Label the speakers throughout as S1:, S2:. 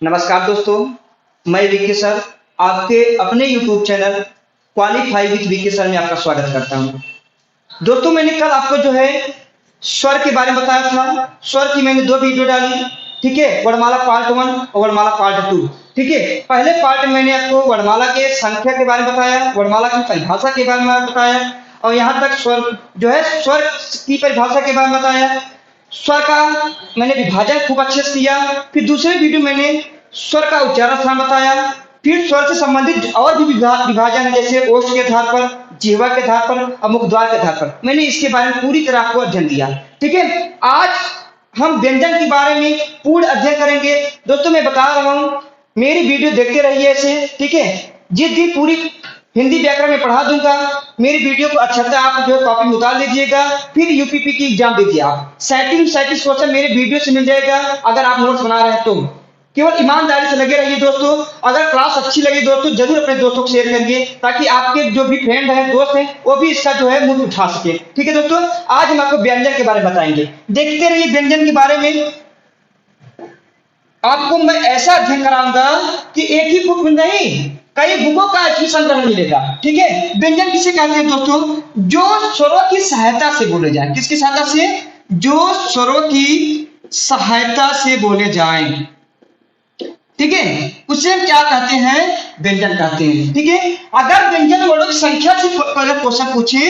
S1: नमस्कार दोस्तों, मैं विक्की सर आपके अपने YouTube channel qualify with Vicky sir में आपका स्वागत करता हूं। दोस्तों, मैंने कल आपको जो है स्वर के बारे में बताया था। स्वर की मैंने 2 वीडियो डाली, ठीक है। वर्णमाला पार्ट 1 और वर्णमाला पार्ट 2, ठीक है। पहले पार्ट में मैंने आपको वर्णमाला के संख्या के बारे में बताया, वर्णमाला की परिभाषा के बारे में बताया और यहाँ तक स्वर जो है स्वर की परिभाषा के बारे में बताया। स्वर का मैंने विभाजन खूब अच्छे से किया। फिर दूसरे वीडियो मैंने स्वर का उच्चारण स्थान बताया। फिर स्वर से संबंधित और भी विभाजन जैसे ओष्ठ के आधार पर, जिह्वा के आधार पर और मुखद्वार के आधार पर मैंने इसके बारे में पूरी तरह आपको अध्ययन दिया, ठीक है। आज हम व्यंजन के बारे में पूर्ण अध्ययन करेंगे। दोस्तों, मैं बता रहा हूँ, मेरी वीडियो देखते रहिए ऐसे, ठीक है। जिस दिन पूरी हिंदी व्याकरण में पढ़ा दूंगा, मेरी वीडियो को अच्छा से आप जो कॉपी में उतार लीजिएगा। फिर यूपीपी की एग्जाम दीजिए आप। 37 क्वेश्चन मेरे वीडियो से मिल जाएगा। अगर आप नोट्स बना रहे हैं तो केवल ईमानदारी से लगे रहिए दोस्तों। अगर क्लास अच्छी लगी दोस्तों, जरूर अपने दोस्तों को शेयर करिए ताकि आपके जो भी फ्रेंड हैं, दोस्त हैं, वो भी इसका जो है मुझे उठा सके, ठीक है दोस्तों। आज हम आपको व्यंजन के बारे में बताएंगे। देखते रहिए व्यंजन के बारे में। आपको मैं ऐसा अध्ययन कराऊंगा कि एक ही बुक में नहीं, कई बुकों का एक ही संग्रह मिलेगा, ठीक है। व्यंजन किसे कहते हैं दोस्तों? जो स्वरों की सहायता से बोले जाए। किसकी सहायता से? जो स्वरों की सहायता से बोले जाएं, ठीक है। उसे क्या कहते हैं? व्यंजन कहते हैं, ठीक है। अगर व्यंजन वर्णों की संख्या से पहले क्वेश्चन पूछे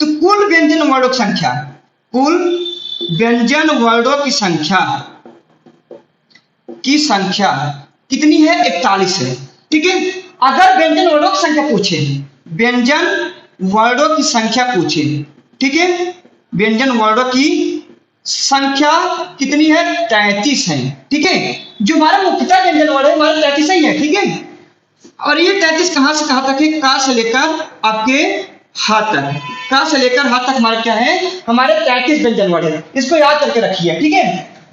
S1: तो कुल व्यंजन वर्णों की संख्या, कुल व्यंजन वर्णों की संख्या कितनी है? 41 है, ठीक है। अगर व्यंजन वर्णों की संख्या पूछे, व्यंजन वर्णों की संख्या पूछे, ठीक है। व्यंजन वर्णों की संख्या कितनी है? 33 है, ठीक है। जो हमारा मुख्यतः व्यंजन वर्ण है हमारा 33 ही है, ठीक है। और ये 33 कहां से कहां तक है? का से लेकर आपके हाथ तक। का से लेकर हाथ तक हमारे क्या है? हमारे 33 व्यंजन वर्ण है। इसको याद करके रखिए, ठीक है।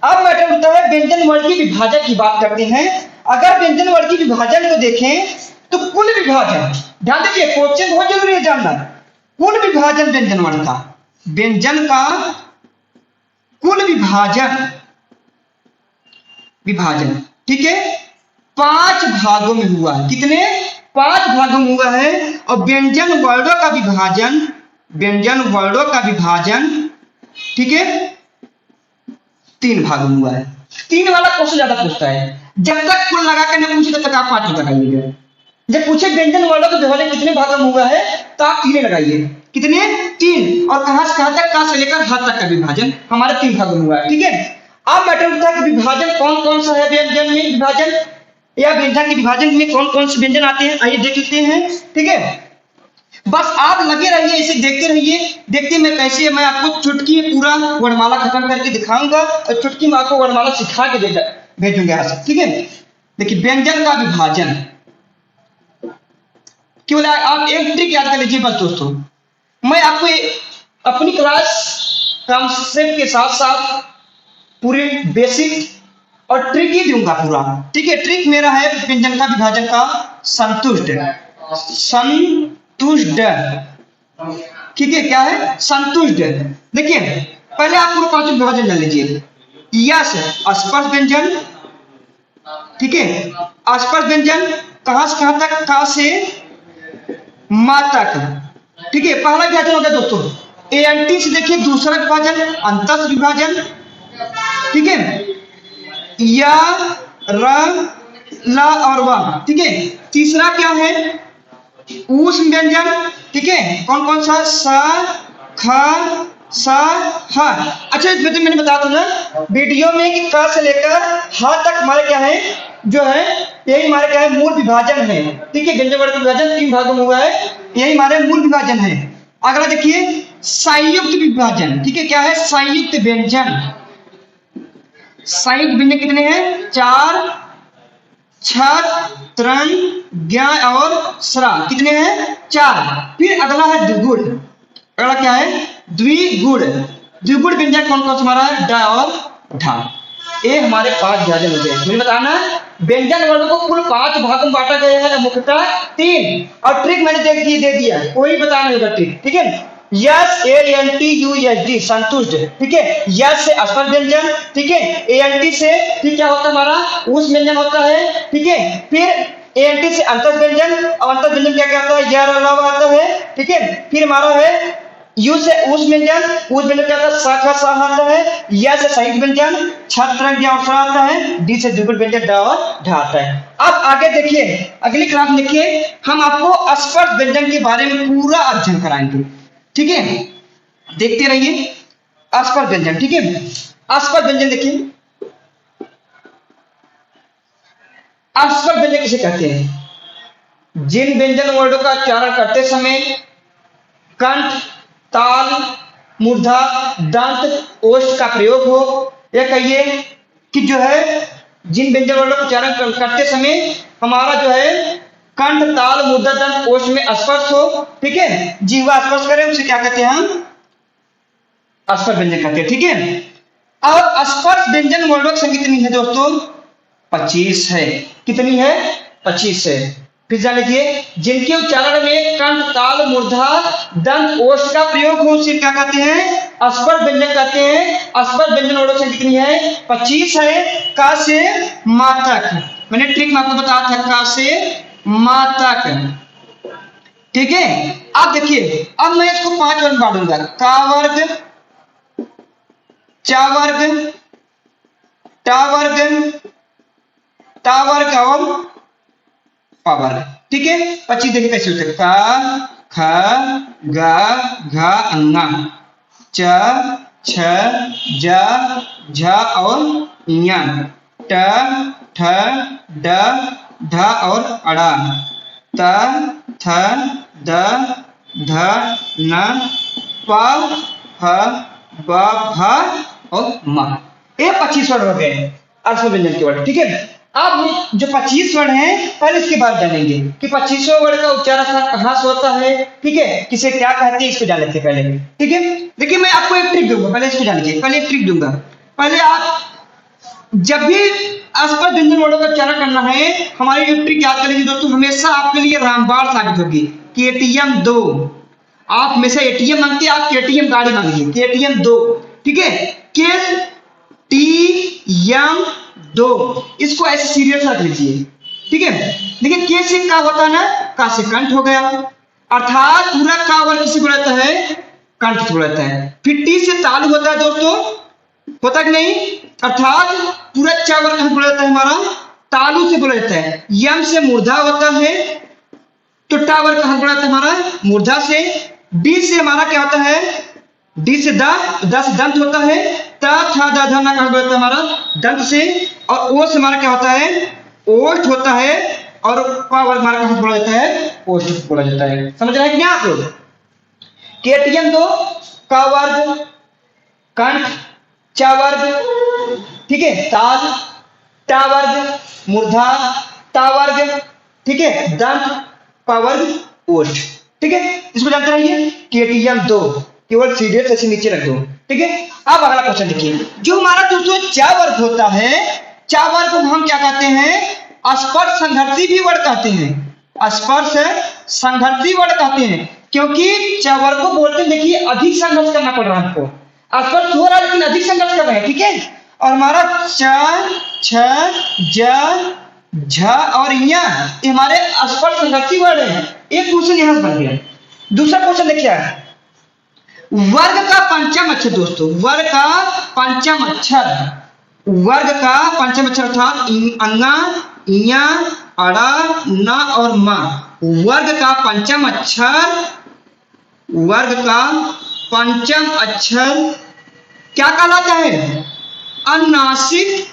S1: अब मैटर होता है व्यंजन वर्ण की विभाजन की बात करते हैं। अगर व्यंजन वर्ण की विभाजन को देखें तो कुल विभाजन, ध्यान दीजिए, क्वेश्चन बहुत जरूरी है जानना। कुल विभाजन व्यंजन वर्ण का, व्यंजन का कुल विभाजन, ठीक है, 5 भागों में हुआ है। कितने? 5 भागों में हुआ है। और व्यंजन वर्णों का विभाजन, व्यंजन वर्णों का विभाजन, ठीक है, 3 भागों में हुआ है। 3 वाला क्वेश्चन ज्यादा पूछता है। जब तक कुल लगा के नहीं पूछे तब तक आप 5 लगाइएगा। जब पूछे व्यंजन वर्णों का विभाजन कितने भागों में हुआ है तो आप 3 लगाइए। कितने? 3। और कहां से कहां तक? का से लेकर हाथ तक का विभाजन हमारे 3 भागों में हुआ है, ठीक है। अब मैटर होता है कि विभाजन कौन कौन सा है व्यंजन में, विभाजन या व्यंजन के विभाजन में कौन कौन से व्यंजन आते हैं, आइए देख लेते हैं, ठीक है। बस आप लगे रहिए, इसे देखते रहिए। देखते मैं कैसे मैं आपको चुटकी में पूरा वर्णमाला खत्म करके दिखाऊंगा और चुटकी में आपको वर्णमाला सिखा के भेजूंगा यहाँ से, ठीक है। देखिए व्यंजन का विभाजन, केवल आप एक ट्रिक याद कर लीजिए बस दोस्तों। मैं आपको अपनी क्लास कॉन्सेप्ट के साथ साथ पूरे बेसिक और ट्रिक ही दूंगा पूरा, ठीक है। ट्रिक मेरा है व्यंजन का विभाजन का संतुष्ट, ठीक है। क्या है? संतुष्ट। देखिए पहले आप पूरा 5 विभाजन जान लीजिए। यस, स्पर्श व्यंजन, ठीक है। स्पर्श व्यंजन कहां से कहां तक? का से मा तक, ठीक है। पहला विभाजन हो गया दोस्तों एंटी से। देखिए दूसरा विभाजन अंतस विभाजन, ठीक है, या र ला और वा, ठीक है। तीसरा क्या है? ऊष्म व्यंजन, ठीक है। कौन कौन सा? स, ख, स, ह। अच्छा मैंने बताया था ना वीडियो में कि क से लेकर ह तक हमारे क्या है, जो है यही हमारे क्या है, मूल विभाजन है, ठीक है। व्यंजन वर्ण का विभाजन 3 भागों में हुआ है, यही हमारे मूल विभाजन है। अगला देखिए संयुक्त विभाजन, ठीक है। क्या है? संयुक्त व्यंजन। संयुक्त व्यंजन कितने हैं? 4, 6, त्रण, ज्ञ और स्रा। कितने हैं? 4। फिर अगला है द्विगुण। अगला क्या है? द्विगुण। द्विगुण व्यंजन कौन कौन सा हमारा है? ड और ढ। ये हमारे 5 विभाजन हो गए। मुझे बताना व्यंजन वर्ण को कुल 5 भागों में बांटा गया है, मुख्यतः 3। और ट्रिक मैंने दे दिया, कोई बताना नहीं ट्रिक, ठीक है। SANTUSD संतुष्ट, ठीक है। यस से अस्पष्ट व्यंजन, ठीक है। ANT से फिर क्या होता है हमारा उस व्यंजन होता है, ठीक है। फिर ANT से अंतस व्यंजन, और अंतस व्यंजन क्या कहता है य र आता है, ठीक है। फिर हमारा है यू से उस व्यंजन, उस व्यंजन क्या आता है सा का सा आता है। या से संयुक्त व्यंजन छत्र आता है। डी से द्विगुण व्यंजन ड और ढ आता है। अब आगे देखिए अगली क्लास में देखिए हम आपको स्पर्श व्यंजन के बारे में पूरा अध्ययन कराएंगे, ठीक है। देखते रहिए स्पर्श व्यंजन, ठीक है। स्पर्श व्यंजन देखिए, स्पर्श व्यंजन किसे कहते हैं? जिन व्यंजन वर्णों का उच्चारण करते समय कंठ, ताल, मूर्धा, दंत, ओष्ठ का प्रयोग हो, या कहिए कि जो है जिन व्यंजन वर्णों का उच्चारण करते समय हमारा जो है कंठ, ताल, मूर्धा, दंत, ओष्ठ में स्पर्श हो, ठीक है। जीवा स्पर्श करें उसे क्या कहते हैं हम स्पर्श व्यंजन कहते हैं, ठीक है। और स्पर्श व्यंजन वर्णों की संख्या कितनी है दोस्तों? 25 है। कितनी है? 25 है। फिर जान लीजिए जिनके उच्चारण में कंठ, ताल, मूर्धा, दंत, ओष्ठ का प्रयोग हो उसे क्या कहते हैं? स्पर्श व्यंजन कहते हैं। स्पर्श व्यंजन वर्णों की संख्या कितनी है? 25 है। का से मा तक, मैंने ट्रिक में आपको बताया था, का से मा तक, ठीक है। अब देखिए अब मैं इसको 5 वर्ग बांटूंगा, का वर्ग, चा वर्ग, टा वर्ग, ता वर्ग और पा वर्ग, ठीक है। 25 देखिए कैसे होते हैं। का, ख, ग, घ, अंगा, च, छ, ज, झ और ञ, ट, ठ, ड, ढ और अड़ा, त, थ, द, ध, न, प, ह, ब, भ और म। ये 25 वर्ड हो गए स्पर्श व्यंजन के वर्ड, ठीक है। अब जो 25 वर्ण है पहले इसके बाद जानेंगे कि 25वें वर्ण का उच्चारण कहां से होता है, ठीक है। किसे क्या कहते हैं इसको जान लेते हैं पहले, ठीक है। देखिए मैं आपको एक ट्रिक दूंगा, पहले इसको जानिए। पहले एक ट्रिक दूंगा, पहले आप जब भी स्पर्श व्यंजन वर्णों का उच्चारण करना है हमारी जो ट्रिक याद कर लीजिए दोस्तों, हमेशा आपके लिए रामबाण साबित होगी। KTM 2, आप हमेशा ATM मांगते आप KTM गाड़ी मांगिए, KTM 2, ठीक है। KTM 2 इसको ऐसे सीरियल से रख लीजिए, ठीक है। देखिए के से का होता है ना, का से कंठ हो गया, अर्थात पूरा का वर्ग किसे बोलता है? कंठ बोलता है। फिर टी से तालु होता है दोस्तों, होता कि नहीं? अर्थात पूरा चा वर्ग कहां बोला जाता है हमारा? तालु से बोला जाता है। यम से मूर्धा होता है, तो टा वर्ग कहां बोला जाता है हमारा? मूर्धा से। डी से हमारा क्या होता है? डी से द से दंत होता है। ता था दा धा ना कहां बोलता है हमारा? दंत से। और ओ से हमारा क्या होता है? ओष्ठ होता है। और पा वर्ग हमारा कहां बोला जाता है? ओष्ठ बोला जाता है। समझ रहे हैं कि नहीं आप लोग? KTM 2 का वर्ग, कंठ, चा वर्ग, ठीक है, ताल, टा वर्ग, मूर्धा, ता वर्ग, ठीक है, दंत, पा वर्ग, ओष्ठ, ठीक है। इसको जानते रहिए। KTM 2 केवल सीधे से नीचे रख दो, ठीक है। अब अगला क्वेश्चन देखिए, जो हमारा दोस्तों चा वर्ग होता है, चा वर्ग को हम क्या कहते हैं? स्पर्श संघर्षी भी वर्ग कहते हैं। स्पर्श संघर्षी वर्ग कहते हैं, क्योंकि चा वर्ग को बोलते हैं देखिए अधिक संघर्ष करना पड़ रहा है हमको। स्पर्श हो रहा है लेकिन अधिक संघर्ष कर रहे हैं, ठीक है। और हमारा च, छ, ज, झ और य ये हमारे स्पर्श संघर्षी वर्ग है। एक क्वेश्चन यहां से बन गया। दूसरा क्वेश्चन देखिए, वर्ग का पंचम अक्षर दोस्तों, वर्ग का पंचम अक्षर, वर्ग का पंचम अक्षर अर्थात अंगा, इया, अड़ा, न और म। वर्ग का पंचम अक्षर, वर्ग का पंचम अक्षर क्या कहलाता है? अनुनासिक,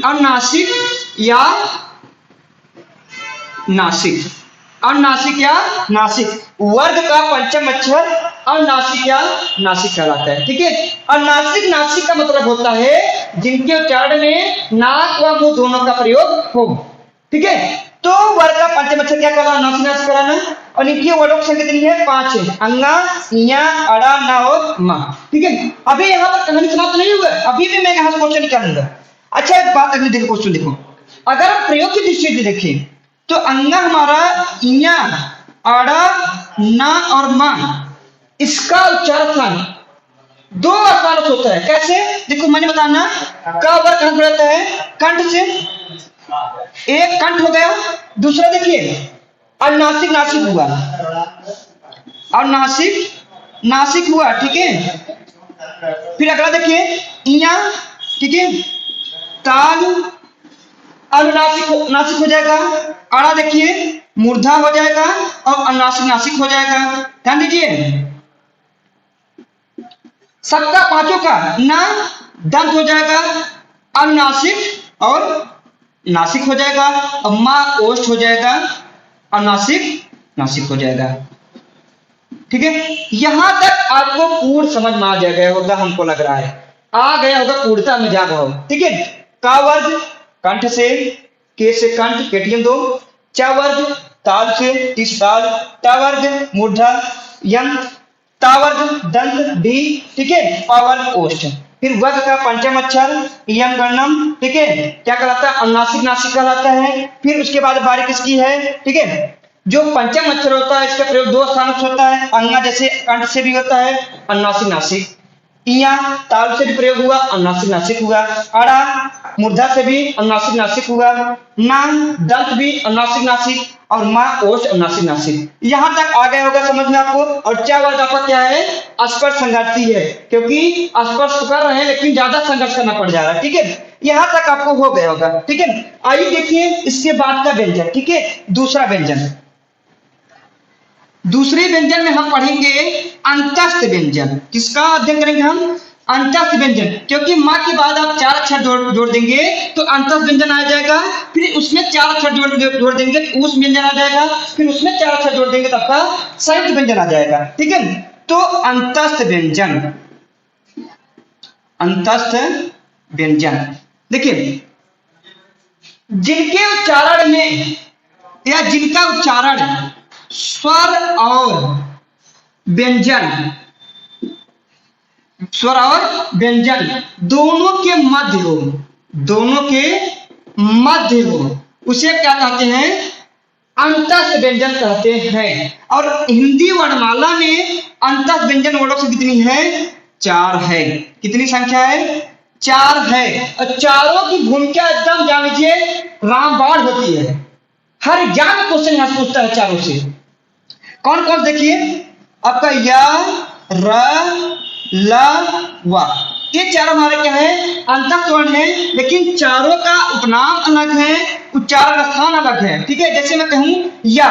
S1: अनुनासिक या नासिक, अनुनासिक या नासिक। वर्ग का पंचम अक्षर अनुनासिक या नासिक कहलाता है, ठीक है। अनुनासिक नासिक का मतलब होता है जिनके उच्चारण में नाक व मुंह दोनों का प्रयोग हो, ठीक है। तो वर्ग का पंचम अक्षर क्या कहलाता है? अनुनासिक नासिक कहलाना। और इनकी वर्णों की संख्या कितनी है? 5 है। अंगा, इया, अड़ा, ना और मा, ठीक है। अभी यहाँ पर कहानी समाप्त नहीं हुआ, अभी भी मैं यहाँ से क्वेश्चन निकालूंगा। अच्छा एक बात अगले देखो, क्वेश्चन देखो, अगर हम प्रयोग की दृष्टि से देखें तो अंगा हमारा इया, अड़ा ना और मा, इसका उच्चारण दो स्थानों से होता है। कैसे? देखो मैंने बताना, का वर्ग कहां जुड़ा रहता है? कंठ से। एक कंठ हो गया, दूसरा देखिए अनुनासिक नासिक हुआ, और नासिक नासिक हुआ, ठीक है। फिर अगला देखिए इया, ठीक है, ताल अनुनासिक नासिक हो जाएगा। अड़ा देखिए मूर्धा हो जाएगा और अनुनासिक नासिक हो जाएगा। ध्यान दीजिए, सबका पांचों का ना दंत हो जाएगा, अनुनासिक और नासिक हो जाएगा, और मां ओष्ठ हो जाएगा, अनुनासिक नासिक हो जाएगा। ठीक है, यहां तक आपको पूर्ण समझ में आ गया होगा, हमको लग रहा है आ गया होगा, पूर्णता में जा गया हो। ठीक है, का वर्ग कंठ से, के से कंठ केटियम दो, चा वर्ग ताल से, तीस ताल, ता वर्ग मूर्धा यंग, ता वर्ग दंत डी, ठीक है, पा वर्ग ओष्ठ। फिर वर्ग का पंचम अक्षर यम गणनम, ठीक है, क्या कहलाता है? अनुनासिक नासिक कहलाता है। फिर उसके बाद बारी किसकी है? ठीक है, जो पंचम अक्षर होता है इसका प्रयोग दो स्थानों से होता है। अंगा जैसे कंठ से भी होता है अनुनासिक नासिक, इया ताल से भी प्रयोग हुआ, अनुनासिक नासिक हुआ, अड़ा मूर्धा से भी अनुनासिक नासिक हुआ, ना दंत भी अनुनासिक नासिक, और मां ओष्ठ अनुनासिक नासिक। यहां तक आ गया होगा समझ में आपको। और चा वर्ग आपका क्या है? स्पर्श संघाती है, क्योंकि स्पर्श कर रहे हैं लेकिन ज्यादा संघर्ष करना पड़ जा रहा है। ठीक है, यहां तक आपको हो गया होगा। ठीक है, आइए देखिए इसके बाद का व्यंजन। ठीक है, दूसरा व्यंजन, दूसरे व्यंजन में हम पढ़ेंगे अंतस्थ व्यंजन। किसका अध्ययन करेंगे हम? अंतस्थ व्यंजन, क्योंकि मां के बाद आप चार अक्षर जोड़ देंगे तो अंतस्थ व्यंजन आ जाएगा। फिर उसमें चार अक्षर जोड़ देंगे तो उस व्यंजन आ जाएगा। फिर उसमें चार अक्षर जोड़ देंगे तब का संयुक्त व्यंजन आ जाएगा। ठीक है, तो अंतस्थ व्यंजन, अंतस्थ व्यंजन देखिए, जिनके उच्चारण में या जिनका उच्चारण स्वर और व्यंजन, स्वर और व्यंजन दोनों के मध्य हो, दोनों के मध्य हो, उसे क्या कहते हैं? अंतस्थ व्यंजन कहते हैं। और हिंदी वर्णमाला में अंतस्थ व्यंजन वर्णों से कितनी है? चार है। कितनी संख्या है? चार है। और चारों की भूमिका एकदम जान लीजिए रामबाण होती है। हर एग्जाम क्वेश्चन यहां पूछता है चारों से। कौन कौन? देखिए आपका या, र, ल, व, ये चारों हमारे क्या है? अंतस्थ वर्ण है, लेकिन चारों का उपनाम अलग है, उच्चारण स्थान अलग है। ठीक है, जैसे मैं कहूं या,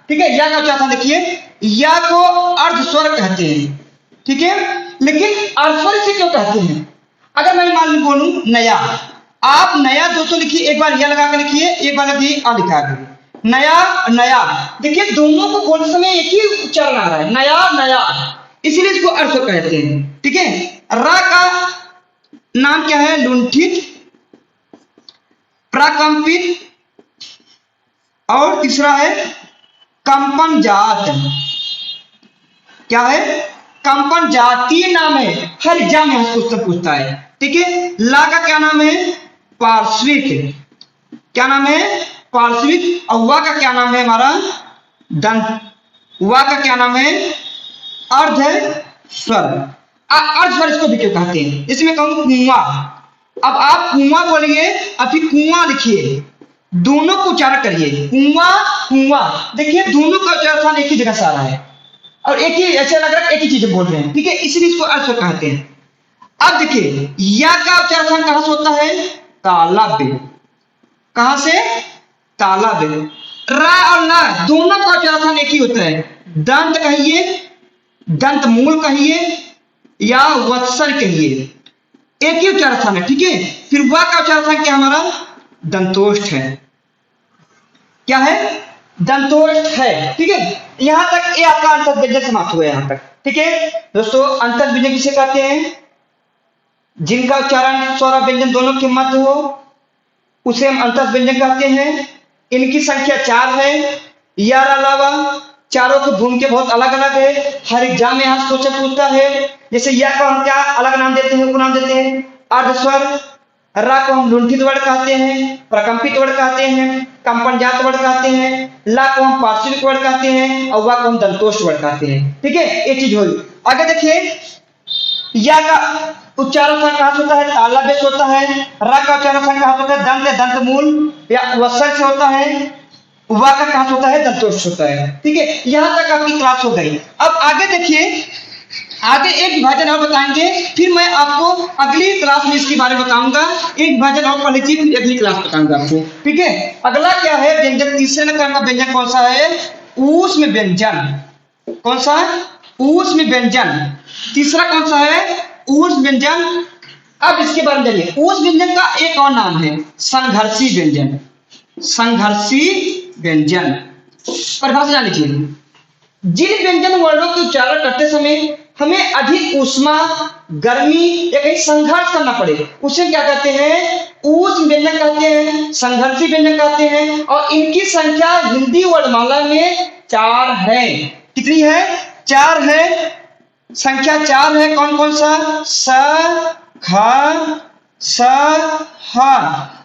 S1: ठीक है, या का उच्चारण देखिए, या को अर्ध स्वर कहते हैं। ठीक है, लेकिन अर्धस्वर से क्यों कहते हैं? अगर मैं मान ली बोलूं नया, आप नया दोस्तों लिखिए, एक बार या लगा कर लिखिए, एक बार लिखिए आ लिखा करिए, नया नया। देखिए दोनों को बोलते समय एक ही उच्चारण आ रहा है, नया नया, इसीलिए इसको अर्थ कहते हैं। ठीक है, रा का नाम क्या है? लुंठित, प्राकंपित, और तीसरा है कंपन जात। क्या है? कंपन जातीय नाम है, हर एग्जाम में क्वेश्चन पूछता है। ठीक है, ला का क्या नाम है? पार्श्विक। क्या नाम है? पार्श्विक। और वा का क्या नाम है? हमारा दंत। वा का क्या नाम है? अर्ध स्वर। अर्ध स्वर इसको भी क्यों कहते हैं? इसमें कहूं कुआं। अब आप कुआं बोलेंगे, अभी कुआं लिखिए, दोनों को उच्चारण करिए, कुआं कुआं। देखिए दोनों का उच्चारण एक ही जगह से आ रहा है और एक ही, ऐसा लग रहा है एक ही चीज बोल रहे हैं। ठीक है, इसलिए इसको अर्ध स्वर कहते हैं। अब देखिए या का उच्चारण कहां से होता है? तालव्य। कहां से? तालव्य। रा और ला दोनों का उच्चारण एक ही होता है, दंत कहिए, दंत मूल कहिए, या वत्सर कहिए, एक ही उच्चारण है। ठीक है, फिर वा का उच्चारण क्या हमारा? दंतोष्ठ है। क्या है? दंतोष्ठ है। ठीक है, यहां तक ये आपका अंतस्थ व्यंजन समाप्त हुआ यहां तक। ठीक है दोस्तों, अंतस्थ व्यंजन किसे कहते हैं? जिनका उच्चारण स्वर और व्यंजन दोनों के मध्य हो, उसे हम अंतस्थ व्यंजन कहते हैं। इनकी संख्या चार है। यार अलावा चारों की भूमिका बहुत अलग अलग है, हर एग्जाम में यहाँ क्वेश्चन पूछता है। जैसे या को हम क्या अलग नाम देते हैं? उपनाम देते हैं अर्धस्वर। रा को हम लुंठित वर्ण कहते हैं, प्रकंपित वर्ण कहते हैं, कंपनजात वर्ड कहते हैं, ला को हम पार्श्विक वर्ड कहते हैं और वा को हम दंतोष्ठ वर्ड कहते हैं। ठीक है, ये चीज हुई। आगे देखिए, या का उच्चारण कहाँ से होता है? ताला बेस होता है। रा का उच्चारण कहाँ से होता है? दंत दंत मूल या वत्सल से होता है। वा का कहाँ से होता है? दंतोष्ठ होता है। ठीक है, यहाँ तक आपकी क्लास हो गई। अब आगे देखिए, आगे एक विभाजन और बताएंगे, फिर मैं आपको अगली क्लास में इसके बारे में बताऊंगा। एक विभाजन और पढ़ लीजिए, फिर अगली क्लास बताऊंगा आपको। ठीक है, अगला क्या है? व्यंजन। तीसरे नंबर का व्यंजन कौन सा है? ऊष्म व्यंजन। कौन सा है? ऊष्म व्यंजन। तीसरा कौन सा है? ऊष्म व्यंजन। अब इसके बारे में जानिए। ऊष्म व्यंजन का एक और नाम है संघर्षी व्यंजन। संघर्षी व्यंजन परिभाषा जान लीजिए। जिन व्यंजन वर्णों के उच्चारण करते समय हमें अधिक ऊष्मा, गर्मी या कहीं संघर्ष करना पड़े, उसे क्या कहते हैं? ऊष्म व्यंजन कहते हैं, संघर्षी व्यंजन कहते हैं। और इनकी संख्या हिंदी वर्णमाला में 4 है। कितनी है? 4 है। संख्या 4 है। कौन कौन सा? स, ख, स, ह।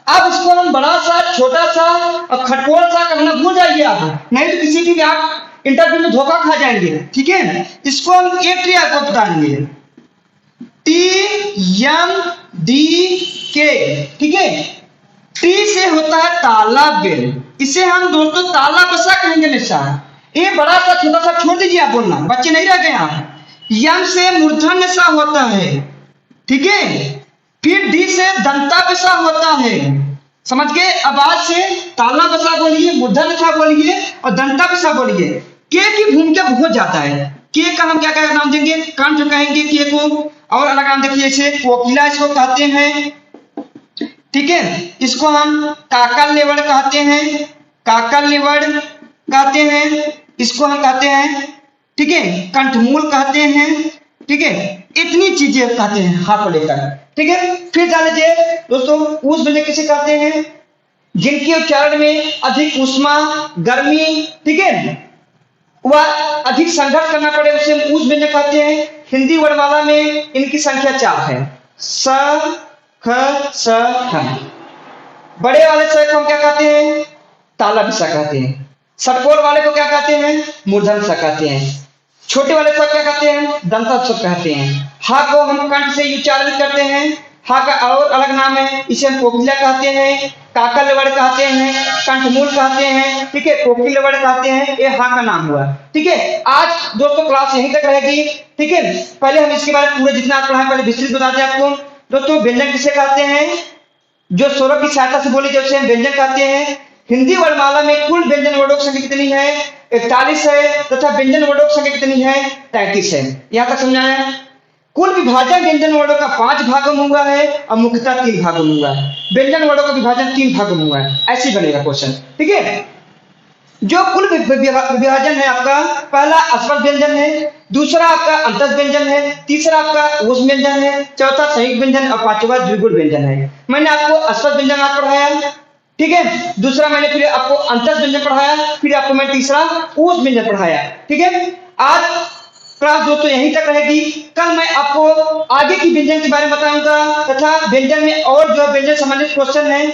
S1: अब इसको हम बड़ा सा, छोटा सा और खटोल सा कहना भूल जाइए आप, नहीं तो किसी की भी आप इंटरव्यू में धोखा खा जाएंगे। ठीक है, इसको हम एक ट्री आपको बताएंगे, TMDK। ठीक है, टी से होता है ताला बेल, इसे हम दोस्तों ताला बसा कहेंगे हमेशा। ये बड़ा सा छोटा सा छोड़ दीजिए आप बोलना, बच्चे नहीं रह गए आप। यम से मूर्धन्य सा होता है। ठीक है, फिर डी से दंता बसा होता है। समझ गए? आवाज से ताला बसा बोलिए, मूर्धन्य सा बोलिए और दंता बसा बोलिए। के की भूमिका बहुत ज्यादा है। के का हम क्या क्या नाम देंगे? कंठ कहेंगे के को, और अलग नाम देखिए, इसे कोकिला इसको कहते हैं। ठीक है, इसको हम काकल लेवड़ कहते हैं, काकल लेवड़ कहते हैं, इसको हम कहते हैं। ठीक है, कंठमूल कहते हैं। ठीक है, इतनी चीजें कहते हैं हाथ को लेकर। ठीक है, फिर जान लीजिए दोस्तों, ऊष्म व्यंजन किसे कहते हैं? जिनके उच्चारण में अधिक ऊष्मा, गर्मी, ठीक है, वह अधिक संघर्ष करना पड़े, उसे ऊष्म व्यंजन कहते हैं। हिंदी वर्णमाला में इनकी संख्या 4 है। स, ख, स, ह। बड़े वाले स को हम क्या कहते हैं? ताला बिसा कहते हैं। षटकोर वाले को क्या कहते हैं? मूर्धन्य स कहते हैं। छोटे वाले को क्या कहते हैं? दंता स कहते हैं। हा को हम कंठ से उच्चारण करते हैं। हा का और अलग नाम है, इसे हम कोकिला कहते हैं, काकल लेवड़ कहते हैं, कंठमूल कहते हैं। ठीक है, कोकिल लेवड़ कहते हैं। ये हा का नाम हुआ। ठीक है, आज दोस्तों क्लास यहीं तक रहेगी। ठीक है, पहले हम इसके बारे में पूरे जितना आप पढ़ा पहले विस्तृत बताते हैं आपको। दोस्तों, व्यंजन किसे कहते हैं? जो स्वरों की सहायता से बोले जाते हैं व्यंजन कहते हैं। हिंदी वर्णमाला में कुल व्यंजन वर्णों की संख्या कितनी है? 41 है, तथा व्यंजन वर्णों की संख्या कितनी है? 33 है। यहां तक समझाया। कुल विभाजन व्यंजन वर्णों का 5 भागों में हुआ है और मुख्यतः 3 भागों में हुआ है। व्यंजन वर्णों का विभाजन 3 भागों में हुआ है। ऐसे बनेगा क्वेश्चन। ठीक है, जो कुल विभाजन है आपका, पहला अस्पष्ट व्यंजन है, दूसरा आपका अंतस्थ व्यंजन है, तीसरा आपका ऊष्म व्यंजन है, चौथा संयुक्त व्यंजन और पांचवा द्विगुण व्यंजन है। मैंने आपको अस्पष्ट व्यंजन आज पढ़ाया। ठीक है, दूसरा मैंने फिर आपको अंतस्थ व्यंजन पढ़ाया, फिर आपको मैं तीसरा ऊष्म व्यंजन पढ़ाया। ठीक है, आज क्लास दोस्तों यहीं तक रहेगी। कल मैं आपको आगे की व्यंजन के बारे में बताऊंगा, तथा व्यंजन में और जो व्यंजन संबंधित क्वेश्चन है,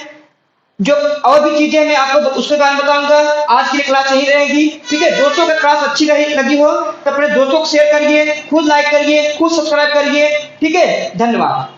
S1: जो और भी चीजें मैं आपको उसके बारे में बताऊंगा। आज के लिए क्लास यही रहेगी। ठीक है, दोस्तों का क्लास अच्छी लगी हो तो अपने दोस्तों को शेयर करिए, खुद लाइक करिए, खुद सब्सक्राइब करिए। ठीक है, धन्यवाद।